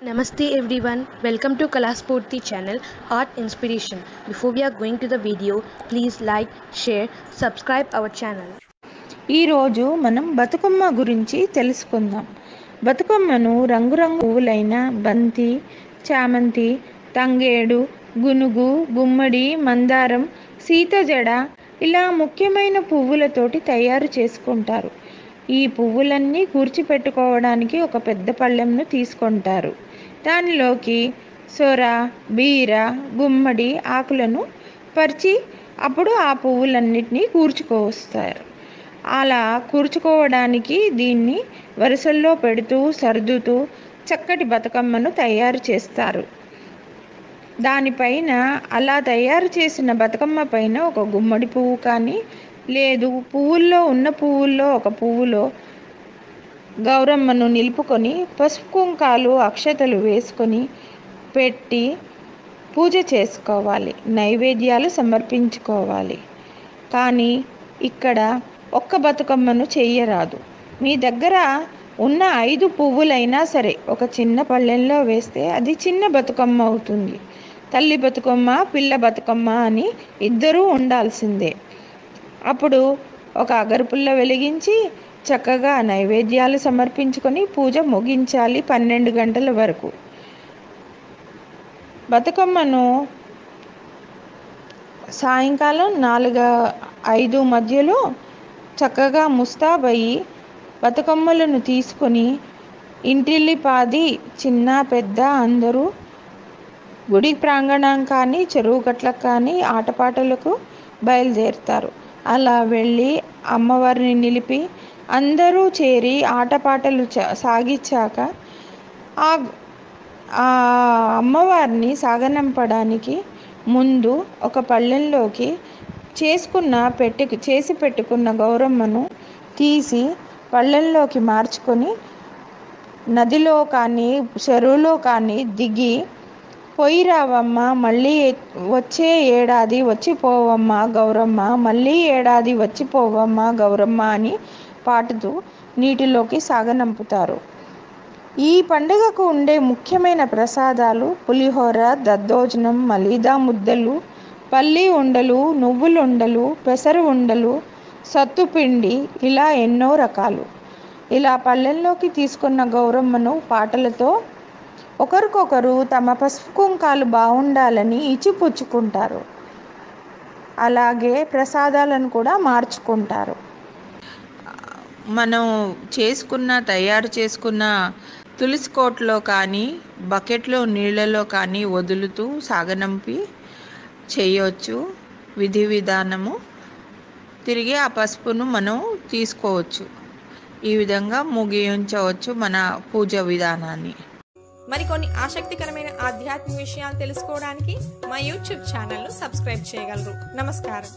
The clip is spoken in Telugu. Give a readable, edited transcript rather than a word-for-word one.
Namaste everyone, welcome to Kalaspurti channel Art Inspiration. Before we are going to the video, please like, share, subscribe our channel. ఈ రోజు మనం బతుకమ్మ గురించి తెలుసుకుందాం. బతుకమ్మను రంగురంగు పువ్వులైన బంతి, చామంతి, తంగేడు, గునుగు, గుమ్మడి, మందారం, సీతజడ ఇలా ముఖ్యమైన పువ్వులతోటి తయారు చేసుకుంటారు. ఈ పువ్వులన్నీ కూర్చిపెట్టుకోవడానికి ఒక పెద్ద పళ్ళెంను తీసుకుంటారు. దానిలోకి సొర, బీర, గుమ్మడి ఆకులను పరిచి అప్పుడు ఆ పువ్వులన్నిటినీ కూర్చుకొస్తారు. అలా కూర్చుకోవడానికి దీన్ని వరుసల్లో పెడుతూ సర్దుతూ చక్కటి బతుకమ్మను తయారు చేస్తారు. దానిపైన అలా తయారు చేసిన బతుకమ్మ పైన ఒక గుమ్మడి పువ్వు కానీ లేదు పువ్వుల్లో ఒక పువ్వులో గౌరమ్మను నిలుపుకొని పసుపు కుంకాలు అక్షతలు వేసుకొని పెట్టి పూజ చేసుకోవాలి, నైవేద్యాలు సమర్పించుకోవాలి. కానీ ఇక్కడ ఒక్క బతుకమ్మను చెయ్యరాదు. మీ దగ్గర ఉన్న 5 పువ్వులైనా సరే ఒక చిన్న పళ్ళెంలో వేస్తే అది చిన్న బతుకమ్మ అవుతుంది. తల్లి బతుకమ్మ, పిల్ల బతుకమ్మ అని ఇద్దరూ ఉండాల్సిందే. అప్పుడు ఒక అగరపుల్ల వెలిగించి చక్కగా నైవేద్యాలు సమర్పించుకొని పూజ ముగించాలి 12 గంటల వరకు. బతుకమ్మను సాయంకాలం 4-5 మధ్యలో చక్కగా ముస్తాబయ్యి బతుకమ్మలను తీసుకొని ఇంటిల్లిపాది చిన్న పెద్ద అందరూ గుడి ప్రాంగణం కానీ చెరువు గట్లకు కానీ ఆటపాటలకు బయలుదేరుతారు. అలా వెళ్ళి అమ్మవారిని నిలిపి అందరూ చేరి ఆటపాటలు సాగించాక ఆ అమ్మవారిని సాగనంపడానికి ముందు ఒక పళ్ళెంలోకి చేసి పెట్టుకున్న గౌరమ్మను తీసి పళ్ళెంలోకి మార్చుకొని నదిలో కానీ చెరువులో కానీ దిగి పోయి రావమ్మ, మళ్ళీ వచ్చే ఏడాది వచ్చిపోవమ్మ గౌరమ్మ, మళ్ళీ ఏడాది వచ్చిపోవమ్మ గౌరమ్మ అని పాటుతూ నీటిలోకి సాగనంపుతారు. ఈ పండుగకు ఉండే ముఖ్యమైన ప్రసాదాలు పులిహోర, దద్దోజనం, మలీదా ముద్దలు, పల్లి ఉండలు, నువ్వుల ఉండలు, పెసరు ఉండలు, సత్తుపిండి ఇలా ఎన్నో రకాలు. ఇలా పళ్ళెంలోకి తీసుకున్న గౌరమ్మను పాటలతో ఒకరికొకరు తమ పసుపు కుంకాలు బాగుండాలని ఇచ్చిపుచ్చుకుంటారు. అలాగే ప్రసాదాలను కూడా మార్చుకుంటారు. మనం తయారు చేసుకున్న తులసి కోటలో కానీ బకెట్లో నీళ్ళలో కానీ వదులుతూ సాగనంపి చేయవచ్చు. విధి విధానము తిరిగి ఆ పసుపును మనం తీసుకోవచ్చు. ఈ విధంగా ముగించవచ్చు మన పూజ విధానాన్ని. మరికొన్ని ఆసక్తికరమైన ఆధ్యాత్మిక విషయాలు తెలుసుకోవడానికి మా యూట్యూబ్ ఛానల్ను సబ్స్క్రైబ్ చేయగలరు. నమస్కారం.